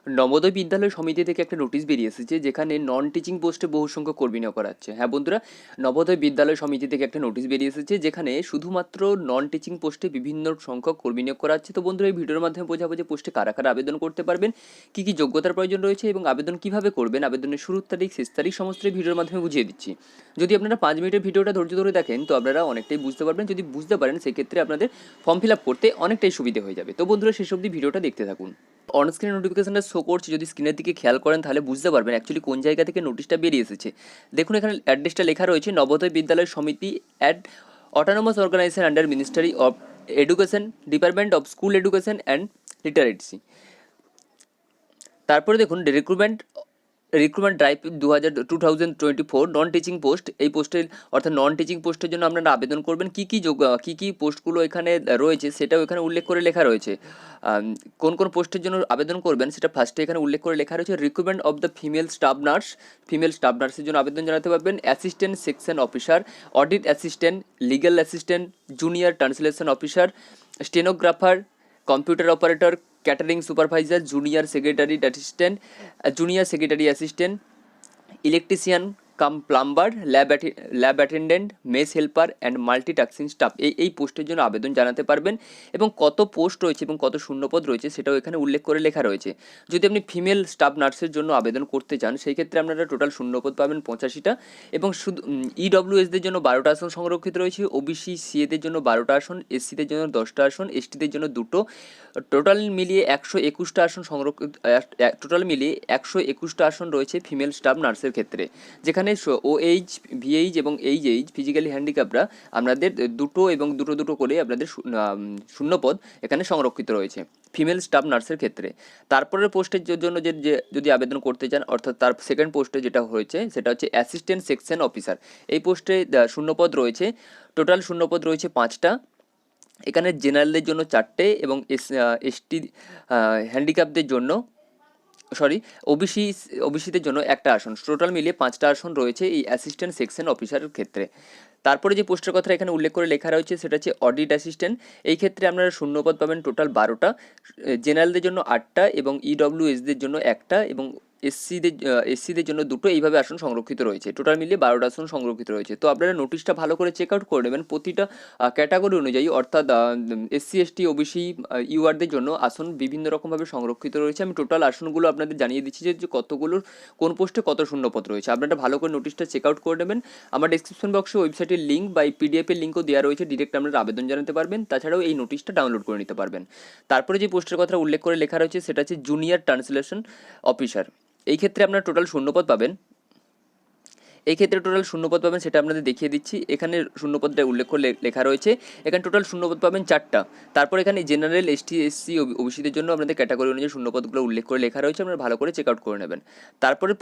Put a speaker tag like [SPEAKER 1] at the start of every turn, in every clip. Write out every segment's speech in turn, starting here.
[SPEAKER 1] নবোদয় বিদ্যালয় সমিতি থেকে একটা নোটিশ বেরিয়ে এসেছে, যেখানে নন টিচিং পোস্টে বহু সংখ্যক কর্মী নিয়োগ করা হচ্ছে। হ্যাঁ বন্ধুরা, নবোদয় বিদ্যালয় সমিতি থেকে একটা নোটিশ বেরিয়ে এসেছে, যেখানে শুধুমাত্র নন টিচিং পোস্টে বিভিন্ন সংখ্যক কর্মী নিয়োগ করা হচ্ছে। তো বন্ধুরা, এই ভিডিওর মাধ্যমে বোঝাবো যে পোস্টে কারা কারা আবেদন করতে পারবেন, কী কী যোগ্যতার প্রয়োজন রয়েছে এবং আবেদন কীভাবে করবেন, আবেদনের শুরুর তারিখ, শেষ তারিখ সমস্ত এই ভিডিওর মাধ্যমে বুঝিয়ে দিচ্ছি। যদি আপনারা 5 মিনিটের ভিডিওটা ধৈর্য ধরে দেখেন, তো আপনারা অনেকটাই বুঝতে পারবেন। যদি বুঝতে পারেন, সেক্ষেত্রে আপনাদের ফর্ম ফিল আপ করতে অনেকটাই সুবিধে হয়ে যাবে। তো বন্ধুরা, শেষ অবধি ভিডিওটা দেখতে থাকুন। অন স্ক্রিন নোটিফিকেশনটা শো করছে, যদি স্ক্রিনের দিকে খেয়াল করেন তাহলে বুঝতে পারবেন অ্যাকচুয়ালি কোন জায়গা থেকে নোটিশটা বেরিয়ে এসেছে। দেখুন, এখানে অ্যাড্রেসটা লেখা রয়েছে, Navodaya Vidyalaya Samiti at autonomous organisation under ministry of education, department of school education and literacy. তারপরে দেখুন, recruitment drive 2024 non teaching post. এই পোস্টের অর্থাৎ নন টিচিং পোস্টের জন্য আপনারা আবেদন করবেন। কী কী পোস্টগুলো এখানে রয়েছে সেটাও এখানে উল্লেখ করে লেখা রয়েছে। কোন কোন পোস্টের জন্য আবেদন করবেন সেটা ফার্স্টে এখানে উল্লেখ করে লেখা রয়েছে। Recruitment of the female staff নার্সের জন্য আবেদন জানাতে পারবেন। Assistant section officer, audit assistant, legal assistant, junior translation officer, stenographer, computer operator, catering supervisor, junior secretary assistant, electrician cum plumber, lab attendant, mess helper and multitasking staff, এই পোস্টের জন্য আবেদন জানাতে পারবেন। এবং কত পোস্ট রয়েছে এবং কত শূন্যপদ রয়েছে সেটাও এখানে উল্লেখ করে লেখা রয়েছে। যদি আপনি ফিমেল স্টাফ নার্সের জন্য আবেদন করতে চান, সেই ক্ষেত্রে আপনারা টোটাল শূন্যপদ পাবেন 85টা। এবং শুধু ইডব্লিউএসদের জন্য 12টা আসন সংরক্ষিত রয়েছে, ওবিসি সিএদের জন্য 12টা আসন, এসসিদের জন্য 10টা আসন, এসটিদের জন্য 2টো। টোটাল মিলিয়ে 121টা আসন সংরক্ষিত। টোটাল মিলিয়ে 121টা আসন রয়েছে ফিমেল স্টাফ নার্সের ক্ষেত্রে, যেখানে ওএইচ, ভিএইচ এবং এইচএইচ ফিজিক্যালি হ্যান্ডিক্যাপরা আপনাদের দুটো এবং দুটো করে আপনাদের শূন্যপদ এখানে সংরক্ষিত রয়েছে ফিমেল স্টাফ নার্সের ক্ষেত্রে। তারপরের পোস্টের জন্য যে যদি আবেদন করতে চান, অর্থাৎ তার সেকেন্ড পোস্টে যেটা হয়েছে সেটা হচ্ছে অ্যাসিস্ট্যান্ট সেকশন অফিসার। এই পোস্টে শূন্যপদ রয়েছে, টোটাল শূন্যপদ রয়েছে 5টা। এখানে জেনারেলদের জন্য 4টে এবং এসটি হ্যান্ডিক্যাপদের জন্য ওবিসিদের জন্য একটা আসন। টোটাল মিলিয়ে 5টা আসন রয়েছে এই অ্যাসিস্ট্যান্ট সেকশন অফিসারের ক্ষেত্রে। তারপরে যে পোস্টের কথা এখানে উল্লেখ করে লেখা রয়েছে সেটা হচ্ছে অডিট অ্যাসিস্ট্যান্ট। এই ক্ষেত্রে আপনারা শূন্যপদ পাবেন টোটাল 12টা, জেনারেলদের জন্য 8টা এবং ইডব্লিউএসদের জন্য একটা এবং এসসিদের জন্য 2টো, এইভাবে আসন সংরক্ষিত রয়েছে। টোটাল মিলিয়ে 12টা আসন সংরক্ষিত রয়েছে। তো আপনারা নোটিশটা ভালো করে চেক আউট করে নেবেন। প্রতিটা ক্যাটাগরি অনুযায়ী, অর্থাৎ এসসি এসটি ওবিসি ইউআরদের জন্য আসন বিভিন্ন রকমভাবে সংরক্ষিত রয়েছে। আমি টোটাল আসনগুলো আপনাদের জানিয়ে দিচ্ছি যে কতগুলোর কোন পোস্টে কত শূন্যপদ রয়েছে। আপনারা ভালো করে নোটিশটা চেক আউট করে নেবেন। আমার ডেসক্রিপশন বক্সে ওয়েবসাইটের লিঙ্ক বা পিডিএফের লিঙ্কও দেওয়া রয়েছে, ডিরেক্ট আপনারা আবেদন জানাতে পারবেন। তাছাড়াও এই নোটিশটা ডাউনলোড করে নিতে পারবেন। তারপরে যে পোস্টের কথা উল্লেখ করে লেখা রয়েছে সেটা হচ্ছে জুনিয়র ট্রান্সলেশন অফিসার। এই ক্ষেত্রে আপনারা টোটাল শূন্যপদ পাবেন। সেটা আপনাদের দেখিয়ে দিচ্ছি। এখানে শূন্যপদটা উল্লেখ করে লেখা রয়েছে। এখানে টোটাল শূন্যপদ পাবেন 4টা। তারপর এখানে জেনারেল, এসটি, এসসি, ওবিসিদের জন্য আপনাদের ক্যাটাগরি অনুযায়ী শূন্যপদগুলো উল্লেখ করে লেখা রয়েছে, আপনারা ভালো করে চেক আউট করে নেবেন। তারপরে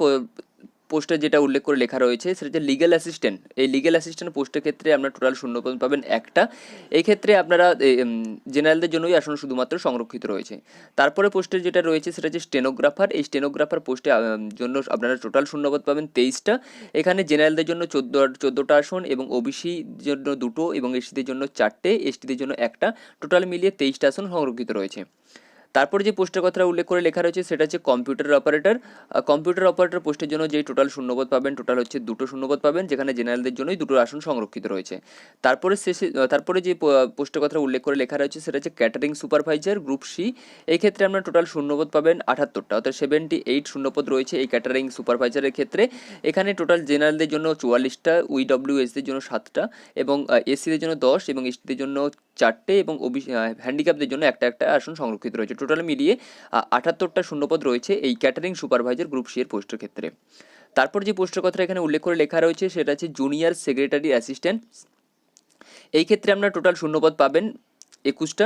[SPEAKER 1] পোস্টে যেটা উল্লেখ করে লেখা রয়েছে সেটা হচ্ছে লিগ্যাল অ্যাসিস্ট্যান্ট। এই লিগ্যাল অ্যাসিস্ট্যান্ট পোস্টের ক্ষেত্রে আপনার টোটাল শূন্যপদ পাবেন একটা। এই ক্ষেত্রে আপনারা জেনারেলদের জন্যই আসন শুধুমাত্র সংরক্ষিত রয়েছে। তারপরে পোস্টের যেটা রয়েছে সেটা হচ্ছে স্টেনোগ্রাফার। এই স্টেনোগ্রাফার পোস্টে জন্য আপনারা টোটাল শূন্যপদ পাবেন 23টা। এখানে জেনারেলদের জন্য 14টা আসন এবং ওবিসির জন্য 2টো এবং এসসিদের জন্য 4টে, এসটিদের জন্য একটা। টোটাল মিলিয়ে 23টা আসন সংরক্ষিত রয়েছে। তারপরে যে পোস্টের কথা উল্লেখ করে লেখা রয়েছে সেটা হচ্ছে কম্পিউটার অপারেটর পোস্টের জন্য যেই টোটাল শূন্যপদ পাবেন, টোটাল হচ্ছে 2টো শূন্যপদ পাবেন, যেখানে জেনারেলদের জন্যই 2টো আসন সংরক্ষিত রয়েছে। তারপরে যে পোস্টের কথা উল্লেখ করে লেখা রয়েছে সেটা হচ্ছে ক্যাটারিং সুপারভাইজার গ্রুপ সি। এই ক্ষেত্রে আপনার টোটাল শূন্যপদ পাবেন 78টা, অর্থাৎ 78 শূন্যপদ রয়েছে এই ক্যাটারিং সুপারভাইজারের ক্ষেত্রে। এখানে টোটাল জেনারেলদের জন্য 44টা, উইডব্লিউএসদের জন্য 7টা এবং এসসিদের জন্য 10 এবং এসটিদের জন্য 4টে এবং ওবিসি হ্যান্ডিক্যাপদের জন্য একটা আসন সংরক্ষিত রয়েছে। টোটাল মিলিয়ে 78টা শূন্যপদ রয়েছে এই ক্যাটারিং সুপারভাইজার গ্রুপ সি এর পোস্টের ক্ষেত্রে। তারপর যে পোস্টের কথা এখানে উল্লেখ করে লেখা রয়েছে সেটা হচ্ছে জুনিয়র সেক্রেটারি অ্যাসিস্ট্যান্ট। এই ক্ষেত্রে আপনারা টোটাল শূন্যপদ পাবেন 21টা,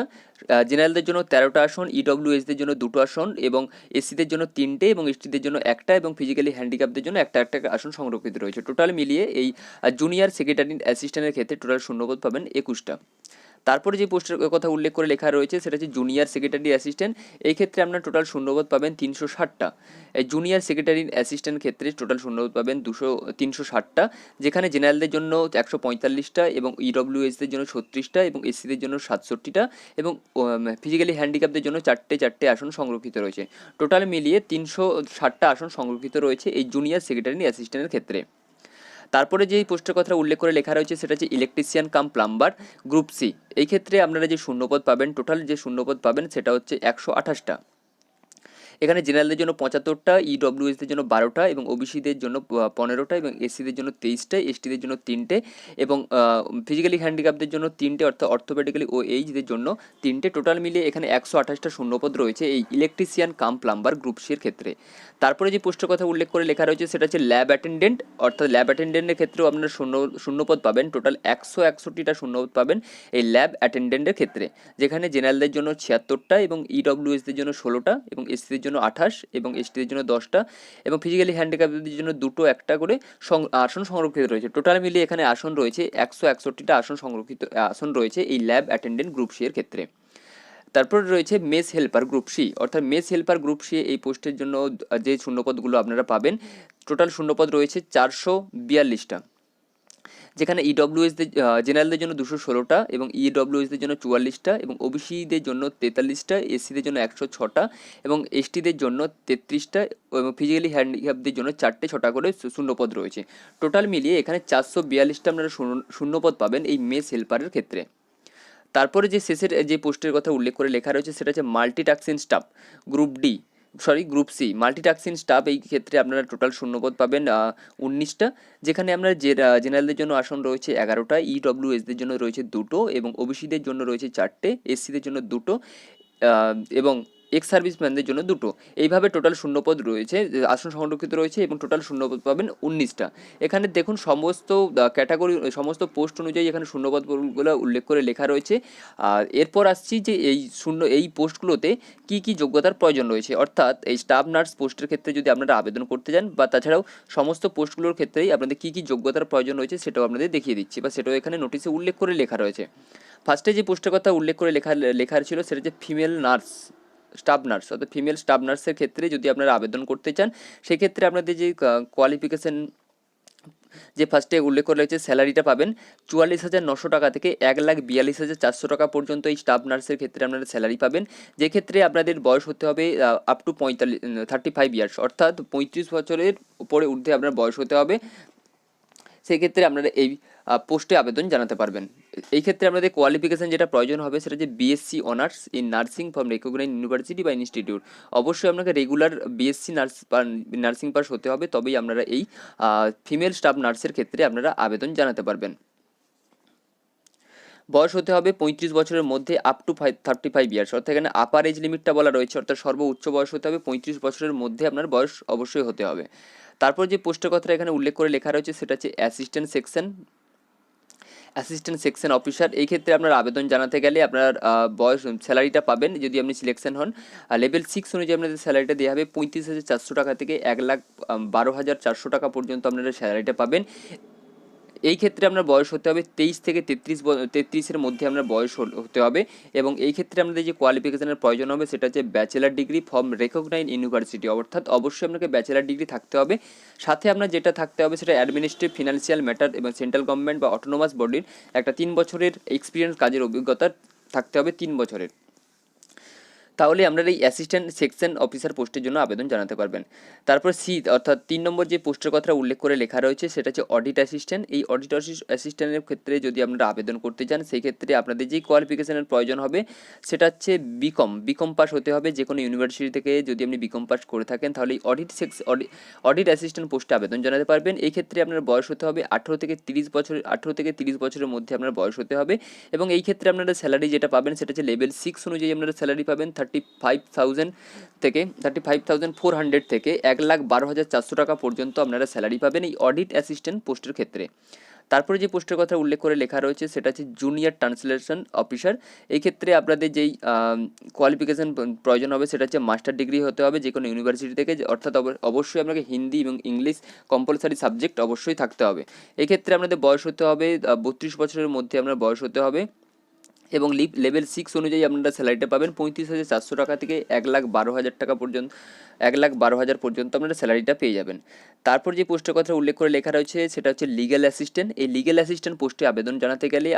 [SPEAKER 1] জেনারেলদের জন্য 13টা আসন, ইডব্লিউএসদের জন্য 2টো আসন এবং এসসিদের জন্য 3টে এবং এসটিদের জন্য একটা এবং ফিজিক্যালি হ্যান্ডিক্যাপদের জন্য একটা আসন সংরক্ষিত রয়েছে। টোটাল মিলিয়ে এই জুনিয়র সেক্রেটারি অ্যাসিস্ট্যান্টের ক্ষেত্রে টোটাল শূন্যপদ পাবেন 21টা। তারপরে যে পোস্টের কথা উল্লেখ করে লেখা রয়েছে সেটা হচ্ছে জুনিয়র সেক্রেটারি অ্যাসিস্ট্যান্ট। এই ক্ষেত্রে আপনার টোটাল শূন্যপদ পাবেন 360টা। এই জুনিয়র সেক্রেটারি অ্যাসিস্ট্যান্ট ক্ষেত্রে টোটাল শূন্যপদ পাবেন 360টা, যেখানে জেনারেলদের জন্য 145টা এবং ইডব্লিউএসদের জন্য 36টা এবং এসসিদের জন্য 67টা এবং ফিজিক্যালি হ্যান্ডিক্যাপদের জন্য চারটে চারটে আসন সংরক্ষিত রয়েছে। টোটাল মিলিয়ে 360টা আসন সংরক্ষিত রয়েছে এই জুনিয়র সেক্রেটারি অ্যাসিস্ট্যান্টের ক্ষেত্রে। তারপরে যেই পোস্টের কথা উল্লেখ করে লেখা রয়েছে সেটা হচ্ছে electrician cum plumber group C. এই ক্ষেত্রে আপনারা যে শূন্যপদ পাবেন, টোটাল যে শূন্যপদ পাবেন সেটা হচ্ছে 128টা। এখানে জেনারেলদের জন্য 75টা, ইডব্লিউএসদের জন্য 12টা এবং ওবিসিদের জন্য 15টা এবং এসসিদের জন্য 23টা, এসটিদের জন্য 3টে এবং ফিজিক্যালি হ্যান্ডিক্যাপদের জন্য 3টে, অর্থাৎ অর্থোপেডিক্যালি ও এইজদের জন্য 3টে। টোটাল মিলিয়ে এখানে 128টা শূন্যপদ রয়েছে এই ইলেকট্রিশিয়ান কাম প্লাম্বার গ্রুপ সির ক্ষেত্রে। তারপরে যে পোস্টের কথা উল্লেখ করে লেখা রয়েছে সেটা হচ্ছে ল্যাব অ্যাটেন্ডেন্ট, অর্থাৎ ল্যাব অ্যাটেন্ডেন্টের ক্ষেত্রেও আপনারা শূন্যপদ পাবেন। টোটাল 161টা শূন্যপদ পাবেন এই ল্যাব অ্যাটেন্ডেন্টের ক্ষেত্রে, যেখানে জেনারেলদের জন্য 76টা এবং ইডব্লিউএসদের জন্য 16টা এবং এসসিদের জন্য 28 এবং এসটিদের জন্য 10টা এবং ফিজিক্যালি হ্যান্ডিক্যাপদের জন্য দুটো একটা করে আসন সংরক্ষিত রয়েছে। টোটাল মিলিয়ে এখানে আসন রয়েছে 161টা আসন রয়েছে এই ল্যাব অ্যাটেন্ডেন্ট গ্রুপ সি এর ক্ষেত্রে। তারপর রয়েছে মেস হেল্পার গ্রুপ সি, অর্থাৎ মেস হেল্পার গ্রুপ সি এই পোস্টের জন্য যে শূন্যপদগুলো আপনারা পাবেন, টোটাল শূন্যপদ রয়েছে 442টা, যেখানে ইডব্লিউএসদের জেনারেলদের জন্য 216টা এবং ইডব্লিউএসদের জন্য 44টা এবং ওবিসিদের জন্য 43টা, এসসিদের জন্য 106টা এবং এসটিদের জন্য 33টা এবং ফিজিক্যালি হ্যান্ডিক্যাপদের জন্য 4-6টা করে শূন্যপদ রয়েছে। টোটাল মিলিয়ে এখানে 442টা আপনারা শূন্যপদ পাবেন এই মেস হেল্পারের ক্ষেত্রে। তারপরে যে শেষের যে পোস্টের কথা উল্লেখ করে লেখা রয়েছে সেটা হচ্ছে multitasking staff group C. Multitasking staff এই ক্ষেত্রে আপনারা টোটাল শূন্যপদ পাবেন 19টা, যেখানে আপনার জেনারেলদের জন্য আসন রয়েছে 11টা, ইডব্লিউএসদের জন্য রয়েছে 2টো এবং ওবিসিদের জন্য রয়েছে 4টে, এসসিদের জন্য 2টো এবং এক্স সার্ভিসম্যানদের জন্য 2টো। এইভাবে টোটাল শূন্যপদ রয়েছে, আসন সংরক্ষিত রয়েছে এবং টোটাল শূন্যপদ পাবেন 19টা। এখানে দেখুন সমস্ত ক্যাটাগরি, সমস্ত পোস্ট অনুযায়ী এখানে শূন্যপদগুলো উল্লেখ করে লেখা রয়েছে। আর এরপর আসছি যে এই পোস্টগুলোতে কী কী যোগ্যতার প্রয়োজন রয়েছে, অর্থাৎ এই স্টাফ নার্স পোস্টের ক্ষেত্রে যদি আপনারা আবেদন করতে চান বা তাছাড়াও সমস্ত পোস্টগুলোর ক্ষেত্রেই আপনাদের কী কী যোগ্যতার প্রয়োজন রয়েছে সেটাও আপনাদের দেখিয়ে দিচ্ছি, বা সেটাও এখানে নোটিশে উল্লেখ করে লেখা রয়েছে। ফার্স্টে যে পোস্টের কথা উল্লেখ করে লেখার ছিল সেটা হচ্ছে ফিমেল নার্স স্টাফ নার্স, অর্থাৎ ফিমেল স্টাফ নার্সের ক্ষেত্রে যদি আপনারা আবেদন করতে চান সেক্ষেত্রে আপনাদের যে কোয়ালিফিকেশান যে ফার্স্টে উল্লেখ করা হয়েছে, স্যালারিটা পাবেন 44,900 টাকা থেকে 1,42,400 টাকা পর্যন্ত এই স্টাফ নার্সের ক্ষেত্রে আপনারা স্যালারি পাবেন, যে ক্ষেত্রে আপনাদের বয়স হতে হবে আপ টু 35 ইয়ার্স, অর্থাৎ 35 বছরের উপরে ঊর্ধ্বে আপনার বয়স হতে হবে। সেক্ষেত্রে আপনারা এই পোস্টে আবেদন জানাতে পারবেন। এই ক্ষেত্রে আপনাদের কোয়ালিফিকেশান যেটা প্রয়োজন হবে সেটা যে BSc honours in nursing from recognized university বা ইনস্টিটিউট। অবশ্যই আপনাকে রেগুলার বিএসসি নার্সিং পাস হতে হবে, তবেই আপনারা এই ফিমেল স্টাফ নার্সের ক্ষেত্রে আপনারা আবেদন জানাতে পারবেন। বয়স হতে হবে 35 বছরের মধ্যে আপ টু 35 ইয়ার্স, অর্থাৎ এখানে আপার এজ লিমিটটা বলা রয়েছে, অর্থাৎ সর্বোচ্চ বয়স হতে হবে 35 বছরের মধ্যে আপনার বয়স অবশ্যই হতে হবে। তারপর যে পোস্টের কথাটা এখানে উল্লেখ করে লেখা রয়েছে সেটা হচ্ছে অ্যাসিস্ট্যান্ট সেকশন অফিসার। এই ক্ষেত্রে আপনার আবেদন জানাতে গেলে আপনার বয়স স্যালারিটা পাবেন যদি আপনি সিলেকশন হন লেভেল 6 অনুযায়ী আপনাদের স্যালারিটা দেওয়া হবে 35,400 টাকা থেকে 1,12,400 টাকা পর্যন্ত আপনারা স্যালারিটা পাবেন। এই ক্ষেত্রে আপনার বয়স হতে হবে 23 থেকে 33-এর মধ্যে আপনার বয়স হতে হবে এবং এই ক্ষেত্রে আপনাদের যে কোয়ালিফিকেশানের প্রয়োজন হবে সেটা হচ্ছে bachelor degree from recognized university, অর্থাৎ অবশ্যই আপনাকে ব্যাচেলার ডিগ্রি থাকতে হবে। সাথে আপনার যেটা থাকতে হবে সেটা অ্যাডমিনিস্ট্রেটিভ, ফিনান্সিয়াল ম্যাটার এবং সেন্ট্রাল গভর্নমেন্ট বা অটোনোমাস বডির একটা 3 বছরের এক্সপিরিয়েন্স, কাজের অভিজ্ঞতা থাকতে হবে 3 বছরের। তাহলে আপনারা এই অ্যাসিস্ট্যান্ট সেকশন অফিসার পোস্টের জন্য আবেদন জানাতে পারবেন। তারপর সি, অর্থাৎ 3 নম্বর যে পোস্টের কথা উল্লেখ করে লেখা রয়েছে সেটা হচ্ছে অডিট অ্যাসিস্ট্যান্ট। এই অডিট অ্যাসিস্ট্যান্টের ক্ষেত্রে যদি আপনারা আবেদন করতে চান সেই ক্ষেত্রে আপনাদের যেই কোয়ালিফিকেশানের প্রয়োজন হবে সেটা হচ্ছে বিকম পাস হতে হবে। যে কোনো ইউনিভার্সিটি থেকে যদি আপনি বিকম পাস করে থাকেন তাহলে এই অডিট অ্যাসিস্ট্যান্ট পোস্টে আবেদন জানাতে পারবেন। এই ক্ষেত্রে আপনার বয়স হতে হবে 18 থেকে 30 বছরের মধ্যে আপনার বয়স হতে হবে এবং এই ক্ষেত্রে আপনারা স্যালারি যেটা পাবেন সেটা হচ্ছে লেভেল 6 অনুযায়ী আপনারা স্যালারি পাবেন 35,400 থেকে 1,12,400 টাকা পর্যন্ত আপনারা স্যালারি পাবেন এই অডিট অ্যাসিস্ট্যান্ট পোস্টের ক্ষেত্রে। তারপরে যে পোস্টের কথা উল্লেখ করে লেখা রয়েছে সেটা হচ্ছে জুনিয়র ট্রান্সলেশন অফিসার। এই ক্ষেত্রে আপনাদের যেই কোয়ালিফিকেশান প্রয়োজন হবে সেটা হচ্ছে মাস্টার ডিগ্রি হতে হবে যে কোনো ইউনিভার্সিটি থেকে, অর্থাৎ অবশ্যই আপনাকে হিন্দি এবং ইংলিশ কম্পালসারি সাবজেক্ট অবশ্যই থাকতে হবে। এই ক্ষেত্রে আপনাদের বয়স হতে হবে 32 বছরের মধ্যে আপনার বয়স হতে হবে এবং লেভেল 6 অনুযায়ী আপনারা স্যালারিটা পাবেন 35,400 টাকা থেকে 1,12,000 টাকা পর্যন্ত, 1,12,000 পর্যন্ত আপনারা স্যালারিটা পেয়ে যাবেন। তারপর যে পোস্টের কথা উল্লেখ করে লেখা রয়েছে সেটা হচ্ছে লিগ্যাল অ্যাসিস্ট্যান্ট। এই লিগ্যাল অ্যাসিস্ট্যান্ট পোস্টে আবেদন জানাতে গেলে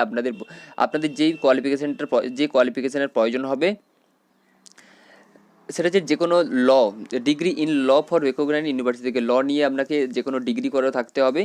[SPEAKER 1] আপনাদের যে কোয়ালিফিকেশনের প্রয়োজন হবে সেটা হচ্ছে যে কোনো law, degree in law for recognised university থেকে ল নিয়ে আপনাকে যে কোনো ডিগ্রি করা থাকতে হবে।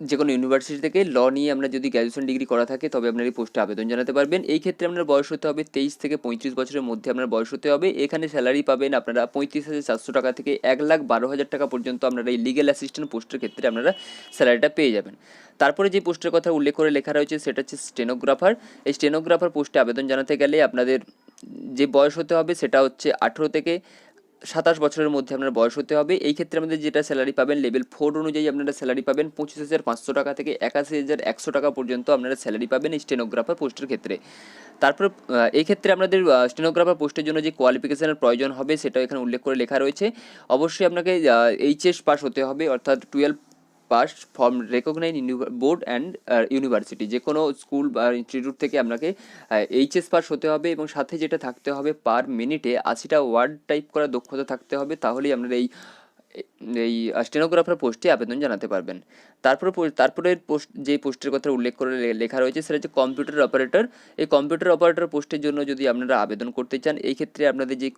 [SPEAKER 1] যে কোনো ইউনিভার্সিটি থেকে ল নিয়ে আমরা যদি গ্র্যাজুয়েশন ডিগ্রি করা থাকে তবে আপনার এই পোস্টে আবেদন জানাতে পারবেন। এই ক্ষেত্রে আপনার বয়স হতে হবে 23 থেকে 35 বছরের মধ্যে আপনার বয়স হতে হবে। এখানে স্যালারি পাবেন আপনারা 35,400 টাকা থেকে 1,12,000 টাকা পর্যন্ত আপনারা এই লিগ্যাল অ্যাসিস্ট্যান্ট পোস্টের ক্ষেত্রে আপনারা স্যালারিটা পেয়ে যাবেন। তারপরে যে পোস্টের কথা উল্লেখ করে লেখা রয়েছে সেটা হচ্ছে স্টেনোগ্রাফার। এই স্টেনোগ্রাফার পোস্টে আবেদন জানাতে গেলে আপনাদের যে বয়স হতে হবে সেটা হচ্ছে 18 থেকে 27 বছরের মধ্যে আপনার বয়স হতে হবে। এই ক্ষেত্রে আমাদের যেটা স্যালারি পাবেন লেভেল 4 অনুযায়ী আপনারা স্যালারি পাবেন 25,500 টাকা থেকে 81,100 টাকা পর্যন্ত আপনারা স্যালারি পাবেন এই স্টেনোগ্রাফার পোস্টের ক্ষেত্রে। তারপর এই ক্ষেত্রে আপনাদের স্টেনোগ্রাফার পোস্টের জন্য যে কোয়ালিফিকেশনের প্রয়োজন হবে সেটাও এখানে উল্লেখ করে লেখা রয়েছে। অবশ্যই আপনাকে এইচএস পাস হতে হবে, অর্থাৎ 12 past form recognized board and university, যে কোনো স্কুল বা ইনস্টিটিউট থেকে আপনাকে এইচএস পাস হতে হবে এবং সাথে যেটা থাকতে হবে পার মিনিটে 80টা ওয়ার্ড টাইপ করা দক্ষতা থাকতে হবে, তাহলেই আপনারা এই স্টেনোগ্রাফার পোস্টে আবেদন জানাতে পারবেন। তারপরে যে পোস্টের কথা উল্লেখ করে লেখা রয়েছে সেটা হচ্ছে কম্পিউটার অপারেটর। এই কম্পিউটার অপারেটর পোস্টের জন্য যদি আপনারা আবেদন করতে চান এই ক্ষেত্রে আপনাদের যে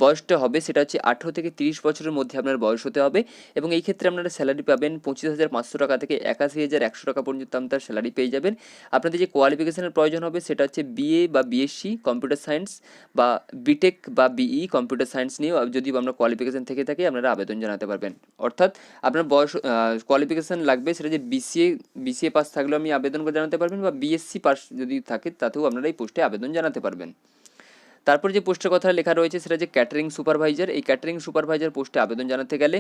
[SPEAKER 1] বয়সটা হবে সেটা হচ্ছে 18 থেকে 30 বছরের মধ্যে আপনার বয়স হতে হবে এবং এই ক্ষেত্রে আপনারা স্যালারি পাবেন 25,500 টাকা থেকে 81,100 টাকা পর্যন্ত আপনার স্যালারি পেয়ে যাবেন। আপনাদের যে কোয়ালিফিকেশনের প্রয়োজন হবে সেটা হচ্ছে বিএ বা বিএসসি কম্পিউটার সায়েন্স বা বিটেক বা বিই কম্পিউটার সায়েন্স নিয়েও যদি আপনার কোয়ালিফিকেশন থেকে থাকে আপনারা আবেদন জানাতে পারবেন। অর্থাৎ আপনার বয়স কোয়ালিফিকেশান লাগবে সেটা যে বিসিএ পাস থাকলেও আপনি আবেদন করে জানাতে পারবেন বা বিএসসি পাস যদি থাকে তাতেও আপনারা এই পোস্টে আবেদন জানাতে পারবেন। তারপর যে পোস্টের কথা লেখা রয়েছে সেটা যে ক্যাটারিং সুপারভাইজার। এই ক্যাটারিং সুপারভাইজার পোস্টে আবেদন জানাতে গেলে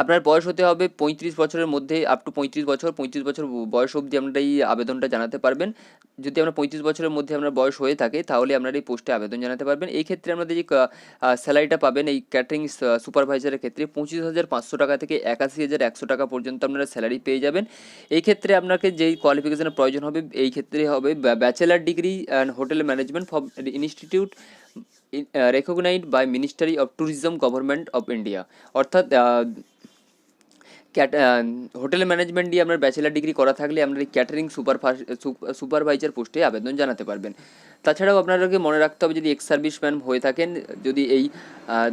[SPEAKER 1] আপনার বয়স হতে হবে 35 বছরের মধ্যে, আপ টু 35 বছর বয়স অবধি আপনারা এই আবেদনটা জানাতে পারবেন। যদি আপনার 35 বছরের মধ্যে আপনার বয়স হয়ে থাকে তাহলে আপনারা এই পোস্টে আবেদন জানাতে পারবেন। এই ক্ষেত্রে আপনাদের যে স্যালারিটা পাবেন এই ক্যাটারিং সুপারভাইজারের ক্ষেত্রে 25,500 টাকা থেকে 81,100 টাকা পর্যন্ত আপনারা স্যালারি পেয়ে যাবেন। এই ক্ষেত্রে আপনাকে যেই কোয়ালিফিকেশনের প্রয়োজন হবে এই ক্ষেত্রে হবে bachelor degree and hotel management from institute recognised by ministry of tourism government of India. অর্থাৎ হোটেল ম্যানেজমেন্ট দিয়ে আপনার ব্যাচেলার ডিগ্রি করা থাকলে আপনার এই ক্যাটারিং সুপারভাইজার পোস্টে আবেদন জানাতে পারবেন। তাছাড়াও আপনাদেরকে মনে রাখতে হবে যদি এক্স সার্ভিসম্যান হয়ে থাকেন, যদি এই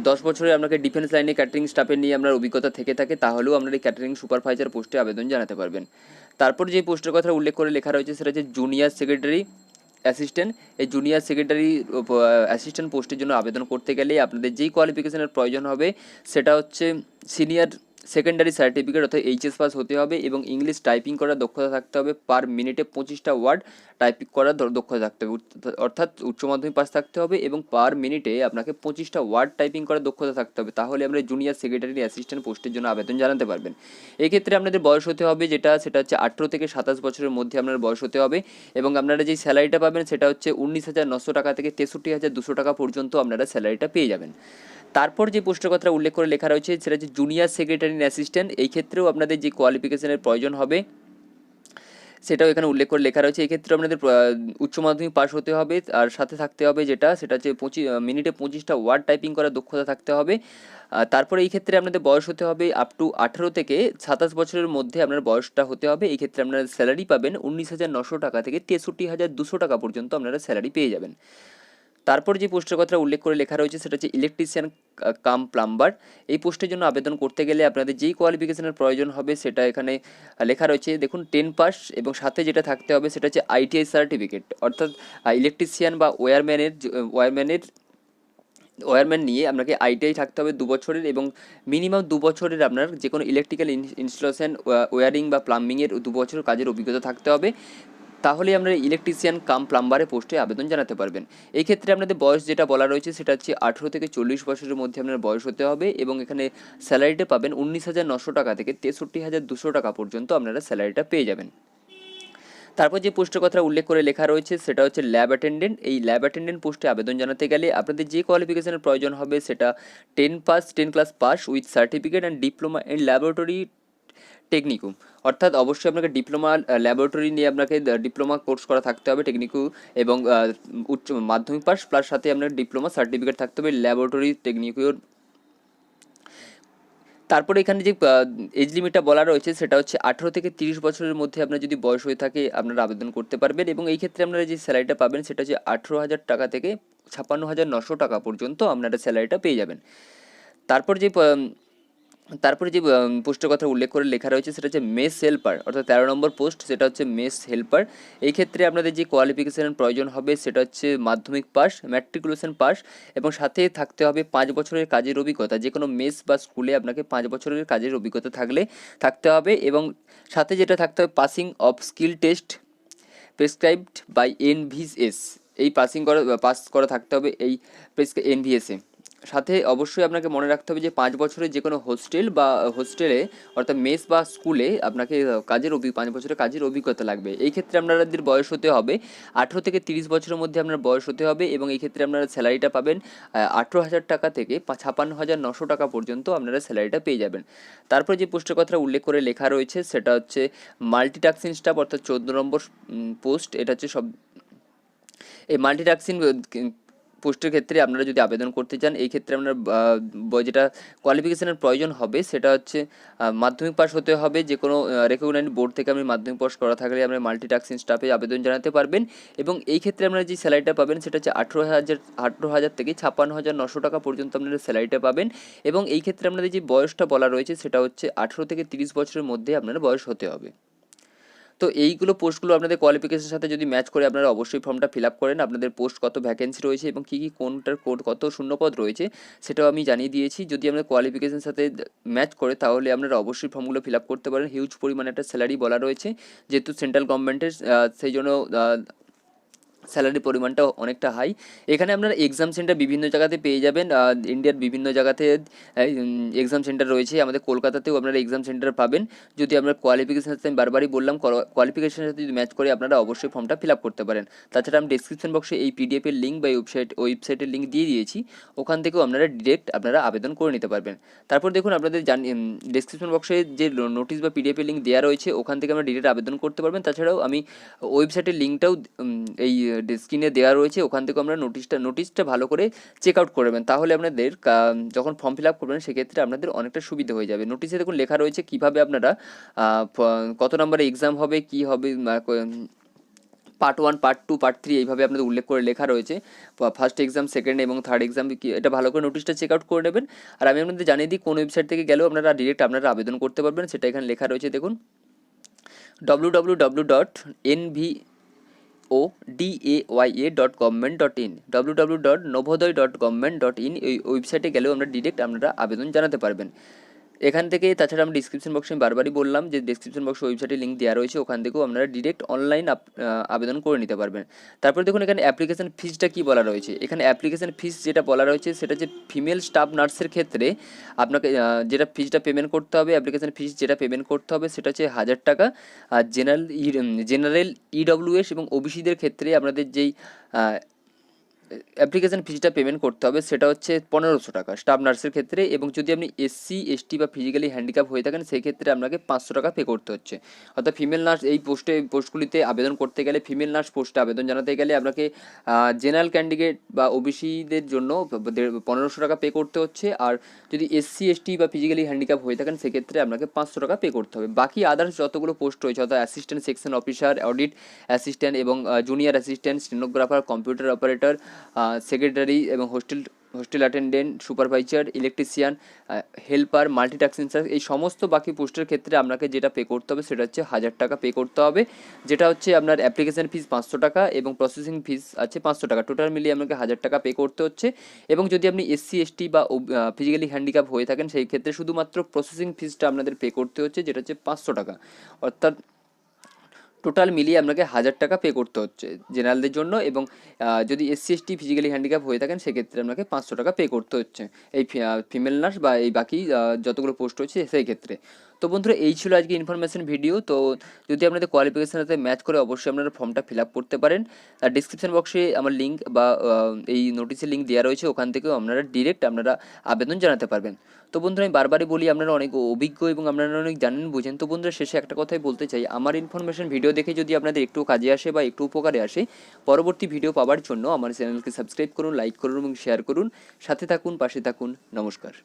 [SPEAKER 1] 10 বছরে আপনাকে ডিফেন্স লাইনে ক্যাটারিং স্টাফের নিয়ে আপনার অভিজ্ঞতা থেকে থাকে তাহলেও আপনার এই ক্যাটারিং সুপারভাইজার পোস্টে আবেদন জানাতে পারবেন। তারপর যে পোস্টের কথা উল্লেখ করে লেখা রয়েছে সেটা হচ্ছে জুনিয়র সেক্রেটারি অ্যাসিস্ট্যান্ট। এই জুনিয়র সেক্রেটারি অ্যাসিস্ট্যান্ট পোস্টের জন্য আবেদন করতে গেলে আপনাদের যেই কোয়ালিফিকেশনের প্রয়োজন হবে সেটা হচ্ছে সিনিয়র সেকেন্ডারি সার্টিফিকেট অর্থাৎ এইচএস পাস হতে হবে এবং ইংলিশ টাইপিং করার দক্ষতা থাকতে হবে, পার মিনিটে 25টা ওয়ার্ড টাইপিং করার দক্ষতা থাকতে হবে, অর্থাৎ উচ্চ মাধ্যমিক পাস থাকতে হবে এবং পার মিনিটে আপনাকে 25টা ওয়ার্ড টাইপিং করার দক্ষতা থাকতে হবে, তাহলে আমরা জুনিয়র সেক্রেটারি অ্যাসিস্ট্যান্ট পোস্টের জন্য আবেদন জানাতে পারবেন। এক্ষেত্রে আপনাদের বয়স হতে হবে সেটা হচ্ছে 18 থেকে 27 বছরের মধ্যে আপনার বয়স হতে হবে এবং আপনারা যেই স্যালারিটা পাবেন সেটা হচ্ছে 19,900 টাকা থেকে 63,200 টাকা পর্যন্ত আপনারা স্যালারিটা পেয়ে যাবেন। তারপর যে পোস্টের কথা উল্লেখ করে লেখা রয়েছে সেটা হচ্ছে জুনিয়র সেক্রেটারি অ্যাসিস্ট্যান্ট। এই ক্ষেত্রেও আপনাদের যে কোয়ালিফিকেশনের প্রয়োজন হবে সেটাও এখানে উল্লেখ করে লেখা রয়েছে। এক্ষেত্রে আপনাদের উচ্চ মাধ্যমিক পাস হতে হবে আর সাথে থাকতে হবে সেটা হচ্ছে মিনিটে 25টা ওয়ার্ড টাইপিং করার দক্ষতা থাকতে হবে। তারপরে এই ক্ষেত্রে আপনাদের বয়স হতে হবে আপ টু 18 থেকে 27 বছরের মধ্যে আপনার বয়সটা হতে হবে। এই ক্ষেত্রে আপনারা স্যালারি পাবেন 19,900 টাকা থেকে 63,200 টাকা পর্যন্ত আপনারা স্যালারি পেয়ে যাবেন। তারপর যে পোস্টের কথা উল্লেখ করে লেখা রয়েছে সেটা হচ্ছে ইলেকট্রিশিয়ান কাম প্লাম্বার। এই পোস্টের জন্য আবেদন করতে গেলে আপনাদের যেই কোয়ালিফিকেশনের প্রয়োজন হবে সেটা এখানে লেখা রয়েছে দেখুন 10 পাস এবং সাথে যেটা থাকতে হবে সেটা হচ্ছে আইটিআই সার্টিফিকেট, অর্থাৎ ইলেকট্রিশিয়ান বা ওয়্যারম্যান নিয়ে আপনাকে আইটিআই থাকতে হবে 2 বছরের এবং মিনিমাম 2 বছরের আপনার যে কোনো ইলেকট্রিক্যাল ইনস্টলেশন ওয়্যারিং বা প্লাম্বিংয়ের 2 বছরের কাজের অভিজ্ঞতা থাকতে হবে, তাহলে আপনারা ইলেকট্রিশিয়ান কাম প্লাম্বারে পোস্টে আবেদন জানাতে পারবেন। এই ক্ষেত্রে আপনাদের বয়স যেটা বলা রয়েছে সেটা হচ্ছে 18 থেকে 40 বছরের মধ্যে আপনার বয়স হতে হবে এবং এখানে স্যালারিটা পাবেন 19,900 টাকা থেকে 63,200 টাকা পর্যন্ত আপনারা স্যালারিটা পেয়ে যাবেন। তারপর যে পোস্টের কথা উল্লেখ করে লেখা রয়েছে সেটা হচ্ছে ল্যাব অ্যাটেন্ডেন্ট। এই ল্যাব অ্যাটেন্ডেন্ট পোস্টে আবেদন জানাতে গেলে আপনাদের যে কোয়ালিফিকেশনের প্রয়োজন হবে সেটা 10 class pass with certificate and diploma in laboratory technicum, অর্থাৎ অবশ্যই আপনাকে ডিপ্লোমা ল্যাবরেটরি নিয়ে আপনাকে ডিপ্লোমা কোর্স করা থাকতে হবে টেকনিকু, এবং উচ্চ মাধ্যমিক পাস প্লাস সাথে আপনার ডিপ্লোমা সার্টিফিকেট থাকতে হবে ল্যাবরেটরি টেকনিকুর। তারপরে এখানে যে এজ লিমিটটা বলা রয়েছে সেটা হচ্ছে 18 থেকে 30 বছরের মধ্যে আপনার যদি বয়স হয়ে থাকে আপনারা আবেদন করতে পারবেন, এবং এই ক্ষেত্রে আপনারা যে স্যালারিটা পাবেন সেটা হচ্ছে 18,000 টাকা থেকে 56,900 টাকা পর্যন্ত আপনারা স্যালারিটা পেয়ে যাবেন। তারপর যে পোস্টের কথা উল্লেখ করে লেখা রয়েছে সেটা হচ্ছে মেস হেল্পার, অর্থাৎ 13 নম্বর পোস্ট, সেটা হচ্ছে মেস হেল্পার। এই ক্ষেত্রে আপনাদের যে কোয়ালিফিকেশানের প্রয়োজন হবে সেটা হচ্ছে মাধ্যমিক পাস, ম্যাট্রিকুলেশন পাস, এবং সাথে থাকতে হবে 5 বছরের কাজের অভিজ্ঞতা। যে কোনো মেস বা স্কুলে আপনাকে 5 বছরের কাজের অভিজ্ঞতা থাকতে হবে, এবং সাথে যেটা থাকতে হবে passing of skill test prescribed by NVS, এই পাস করা থাকতে হবে এই এনভিএসে। সাথে অবশ্যই আপনাকে মনে রাখতে হবে যে 5 বছরের যে কোনো হোস্টেলে অর্থাৎ মেস বা স্কুলে আপনাকে 5 বছরের কাজের অভিজ্ঞতা লাগবে। এই ক্ষেত্রে আপনাদের বয়স হতে হবে 18 থেকে 30 বছরের মধ্যে আপনার বয়স হতে হবে, এবং এই ক্ষেত্রে আপনারা স্যালারিটা পাবেন 18,000 টাকা থেকে 56,900 টাকা পর্যন্ত আপনারা স্যালারিটা পেয়ে যাবেন। তারপর যে পোস্টের কথা উল্লেখ করে লেখা রয়েছে সেটা হচ্ছে মাল্টিটাস্কিং স্টাফ, অর্থাৎ 14 নম্বর পোস্ট। এটা হচ্ছে এই মাল্টিটাস্কিং পোস্টের ক্ষেত্রে আপনারা যদি আবেদন করতে চান, এই ক্ষেত্রে আপনার যেটা কোয়ালিফিকেশানের প্রয়োজন হবে সেটা হচ্ছে মাধ্যমিক পাস হতে হবে। যে কোনো রেকগনাইজড বোর্ড থেকে আপনি মাধ্যমিক পাস করা থাকলে আপনার মাল্টিটাস্কিং স্টাফে আবেদন জানাতে পারবেন, এবং এই ক্ষেত্রে আপনারা যে স্যালারিটা পাবেন সেটা হচ্ছে 18,000 থেকে 56,900 টাকা পর্যন্ত আপনারা স্যালারিটা পাবেন, এবং এই ক্ষেত্রে আপনাদের যে বয়সটা বলা রয়েছে সেটা হচ্ছে 18 থেকে 30 বছরের মধ্যে আপনার বয়স হতে হবে। তো এইগুলো পোস্টগুলো আপনাদের কোয়ালিফিকেশনের সাথে যদি ম্যাচ করে আপনারা অবশ্যই ফর্মটা ফিল আপ করেন। আপনাদের পোস্ট কত ভ্যাকেন্সি রয়েছে এবং কী কোনটার কত শূন্যপদ রয়েছে সেটাও আমি জানিয়ে দিয়েছি। যদি আপনার কোয়ালিফিকেশনের সাথে ম্যাচ করে তাহলে আপনারা অবশ্যই ফর্মগুলো ফিল আপ করতে পারেন। হিউজ পরিমাণে একটা স্যালারি বলা রয়েছে, যেহেতু সেন্ট্রাল গভর্নমেন্টের, সেই জন্য স্যালারির পরিমাণটা অনেকটা হাই। এখানে আপনারা এক্সাম সেন্টার বিভিন্ন জায়গাতে পেয়ে যাবেন, ইন্ডিয়ার বিভিন্ন জায়গাতে এক্সাম সেন্টার রয়েছে। আমাদের কলকাতাতেও আপনারা এক্সাম সেন্টার পাবেন। যদি আপনার কোয়ালিফিকেশানের সাথে আমি বারবারই বললাম, কোয়ালিফিকেশানের সাথে যদি ম্যাচ করে আপনারা অবশ্যই ফর্মটা ফিল আপ করতে পারেন। তাছাড়া আমি ডিসক্রিপশন বক্সে এই পিডিএফের লিঙ্ক বা ওয়েবসাইটের লিঙ্ক দিয়ে দিয়েছি, ওখান থেকেও আপনারা আবেদন করে নিতে পারবেন। তারপর দেখুন আপনাদের ডিসক্রিপশন বক্সে যে নোটিশ বা পিডিএফের লিঙ্ক দেওয়া রয়েছে ওখান থেকে আপনারা ডিরেক্ট আবেদন করতে পারবেন। তাছাড়াও আমি ওয়েবসাইটের লিঙ্কটাও এই স্ক্রিনে দেওয়া রয়েছে, ওখান থেকে আমরা নোটিশটা ভালো করে চেক আউট করবেন, তাহলে আপনাদের যখন ফর্ম ফিল আপ করবেন সেক্ষেত্রে আপনাদের অনেকটা সুবিধা হয়ে যাবে। নোটিশে দেখুন লেখা রয়েছে কীভাবে আপনারা কত নম্বরে এক্সাম হবে, কী হবে, পার্ট 1, পার্ট 2, পার্ট 3 এইভাবে আপনাদের উল্লেখ করে লেখা রয়েছে। ফার্স্ট এক্সাম, সেকেন্ড এবং থার্ড এক্সাম কি, এটা ভালো করে নোটিশটা চেক আউট করে নেবেন। আর আমি আপনাদের জানিয়ে দিই কোন ওয়েবসাইট থেকে গেলেও আপনারা ডিরেক্ট আবেদন করতে পারবেন, সেটা এখানে লেখা রয়েছে দেখুন, www.nvoday.government.in, www.novodaya.government.in, এই ওয়েবসাইটে গেলেও আপনারা আবেদন জানাতে পারবেন এখান থেকে। তাছাড়া আমি ডিসক্রিপশন বক্সে আমি বারবারই বললাম যে ডিসক্রিপশন বক্সে ওয়েবসাইটের লিঙ্ক দেওয়া রয়েছে, ওখান থেকেও আপনারা ডিরেক্ট অনলাইন আবেদন করে নিতে পারবেন। তারপর দেখুন এখানে অ্যাপ্লিকেশন ফিজটা কী বলা রয়েছে। এখানে অ্যাপ্লিকেশন ফিজ যেটা বলা রয়েছে সেটা হচ্ছে ফিমেল স্টাফ নার্সের ক্ষেত্রে আপনাকে যেটা ফিজটা পেমেন্ট করতে হবে, অ্যাপ্লিকেশন ফিজ যেটা পেমেন্ট করতে হবে সেটা হচ্ছে 1,000 টাকা। আর জেনারেল ইডব্লিউএস এবং ওবিসিদের ক্ষেত্রে আপনাদের যেই অ্যাপ্লিকেশান ফিজটা পেমেন্ট করতে হবে সেটা হচ্ছে 1,500 টাকা স্টাফ নার্সের ক্ষেত্রে, এবং যদি আপনি SC ST বা ফিজিক্যালি হ্যান্ডিক্যাপ হয়ে থাকেন সেই ক্ষেত্রে আপনাকে 500 টাকা পে করতে হচ্ছে। অর্থাৎ ফিমেল নার্স এই পোস্টগুলিতে আবেদন করতে গেলে, ফিমেল নার্স পোস্টে আবেদন জানাতে গেলে আপনাকে জেনারেল ক্যান্ডিডেট বা ওবিসিদের জন্য 1,500 টাকা পে করতে হচ্ছে, আর যদি SC ST বা ফিজিক্যালি হ্যান্ডিক্যাপ হয়ে থাকেন সেক্ষেত্রে আপনাকে 500 টাকা পে করতে হবে। বাকি আদার্স যতগুলো পোস্ট রয়েছে, অর্থাৎ assistant section officer, audit assistant এবং junior assistant, stenographer, computer operator, secretary এবং hostel attendant, supervisor, electrician, helper, multitasking, এই সমস্ত বাকি পোস্টের ক্ষেত্রে আপনাকে যেটা পে করতে হবে সেটা হচ্ছে 1,000 টাকা পে করতে হবে, যেটা হচ্ছে আপনার অ্যাপ্লিকেশান ফিস 500 টাকা এবং প্রসেসিং ফিস আছে 500 টাকা, টোটাল মিলিয়ে আপনাকে 1,000 টাকা পে করতে হচ্ছে। এবং যদি আপনি SC ST বা ফিজিক্যালি হ্যান্ডিক্যাপ হয়ে থাকেন সেই ক্ষেত্রে শুধুমাত্র প্রসেসিং ফিসটা আপনাদের পে করতে হচ্ছে, যেটা হচ্ছে 500 টাকা। অর্থাৎ টোটাল মিলিয়ে আপনাকে 1,000 টাকা পে করতে হচ্ছে জেনারেলদের জন্য, এবং যদি SC ST ফিজিক্যালি হ্যান্ডিক্যাপ হয়ে থাকেন সেক্ষেত্রে আপনাকে 500 টাকা পে করতে হচ্ছে এই ফিমেল নার্স বা এই বাকি যতগুলো পোস্ট রয়েছে সেই ক্ষেত্রে। তো বন্ধুরা এই ছিল আজকে ইনফরমেশন ভিডিও। তো যদি আপনাদের কোয়ালিফিকেশনের সাথে ম্যাচ করে অবশ্যই আপনারা ফর্মটা ফিল আপ করতে পারেন। আর ডিসক্রিপশন বক্সে আমার লিঙ্ক বা এই নোটিশের লিঙ্ক দেওয়া রয়েছে, ওখান থেকেও আপনারা ডিরেক্ট আপনারা আবেদন জানাতে পারবেন। তো বন্ধুরা আমি বারবারই বলি, আপনারা অনেক অভিজ্ঞ এবং আপনারা অনেক জানেন বুঝেন। তো বন্ধুরা শেষে একটা কথাই বলতে চাই, আমার ইনফরমেশন ভিডিও দেখে যদি আপনাদের একটু কাজে আসে বা একটু উপকারে আসে, পরবর্তী ভিডিও পাওয়ার জন্য আমার চ্যানেলকে সাবস্ক্রাইব করুন, লাইক করুন এবং শেয়ার করুন। সাথে থাকুন, পাশে থাকুন। নমস্কার।